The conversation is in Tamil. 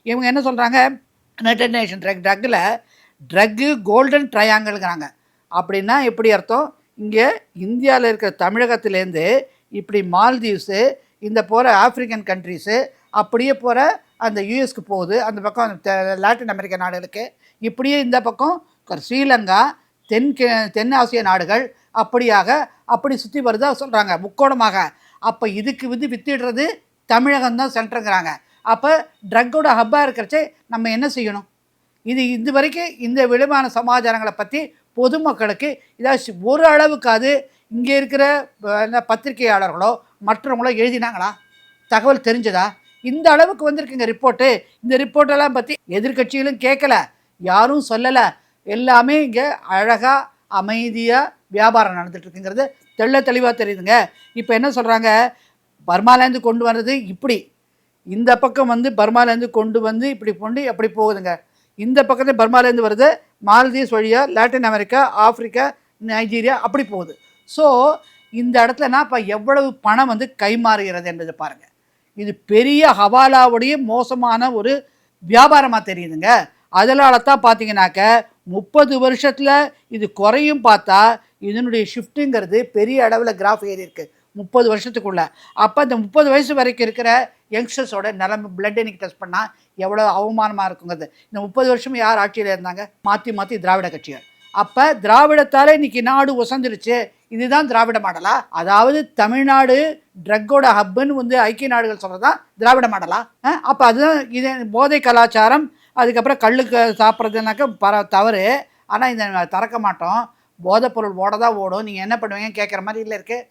இவங்க என்ன சொல்கிறாங்க, யுனைடெட் நேஷன் ட்ரக்கு கோல்டன் ட்ரையாங்கிள்ங்கிறாங்க. அப்படின்னா எப்படி அர்த்தம்? இங்கே இந்தியாவில் இருக்கிற தமிழகத்துலேருந்து இப்படி மால்தீவ்ஸு, இந்த போகிற ஆஃப்ரிக்கன் கண்ட்ரீஸு, அப்படியே போகிற அந்த யூஎஸ்க்கு போகுது, அந்த பக்கம் லாட்டின் அமெரிக்க நாடுகளுக்கு, இப்படியே இந்த பக்கம் ஸ்ரீலங்கா, தென் ஆசிய நாடுகள், அப்படியாக அப்படி சுற்றி வருதா சொல்கிறாங்க முக்கோணமாக. அப்போ இதுக்கு வித்திடுறது தமிழகம் தான் சென்டருங்கிறாங்க. அப்போ ட்ரக்கோட ஹப்பாக இருக்கிறச்சே நம்ம என்ன செய்யணும்? இது வரைக்கும் இந்த விதமான சமாச்சாரங்களை பற்றி பொதுமக்களுக்கு ஏதாச்சும் ஒரு அளவுக்காவது இங்கே இருக்கிற பத்திரிகையாளர்களோ மற்றவங்களோ எழுதினாங்களா? தகவல் தெரிஞ்சதா? இந்த அளவுக்கு வந்திருக்குங்க ரிப்போர்ட்டு. இந்த ரிப்போர்ட்டெல்லாம் பற்றி எதிர்கட்சிகளும் கேட்கல, யாரும் சொல்லலை. எல்லாமே இங்கே அழகாக அமைதியாக வியாபாரம் நடந்துட்டுருக்குங்கிறது தெளிவாக தெரியுதுங்க. இப்போ என்ன சொல்கிறாங்க, பர்மாலேருந்து கொண்டு வர்றது இப்படி, இந்த பக்கம் பர்மாலேருந்து கொண்டு இப்படி கொண்டு அப்படி போகுதுங்க. இந்த பக்கத்தில் பர்மாலேருந்து வருது, மால்தீவ்ஸ் வழியாக லாட்டின் அமெரிக்கா, ஆஃப்ரிக்கா, நைஜீரியா அப்படி போகுது. ஸோ இந்த இடத்துலனா இப்போ எவ்வளவு பணம் கைமாறுகிறது என்பதை பாருங்கள். இது பெரிய ஹவாலாவுடைய மோசமான ஒரு வியாபாரமாக தெரியுதுங்க. அதனால தான் பார்த்தீங்கன்னாக்க 30 வருஷத்தில் இது குறையும் பார்த்தா இதனுடைய ஷிஃப்ட்டுங்கிறது பெரிய அளவில் கிராஃப் ஏறி இருக்குது 30 வருஷத்துக்குள்ளே. அப்போ இந்த 30 வயசு வரைக்கும் இருக்கிற யங்ஸ்டர்ஸோட நிலைமை பிளட் இன்னைக்கு டெஸ்ட் பண்ணால் எவ்வளோ அவமானமாக இருக்குங்கிறது. இந்த 30 வருஷம் யார் ஆட்சியில் இருந்தாங்க? மாற்றி திராவிட கட்சிகள். அப்போ திராவிடத்தால் இன்றைக்கி நாடு ஒசந்துருச்சு. இதுதான் திராவிட மாடலா? அதாவது தமிழ்நாடு ட்ரக்கோட ஹப்புன்னு ஐக்கிய நாடுகள் சொல்கிறது தான் திராவிட மாடலா? அப்போ அதுதான் இது போதை கலாச்சாரம். அதுக்கப்புறம் கல்லுக்கு சாப்பிட்றதுனாக்க தவறு. ஆனால் இதை திறக்க மாட்டோம், போதைப்பொருள் ஓட தான் ஓடும், நீங்கள் என்ன பண்ணுவீங்கன்னு கேட்குற மாதிரி இல்லை இருக்குது.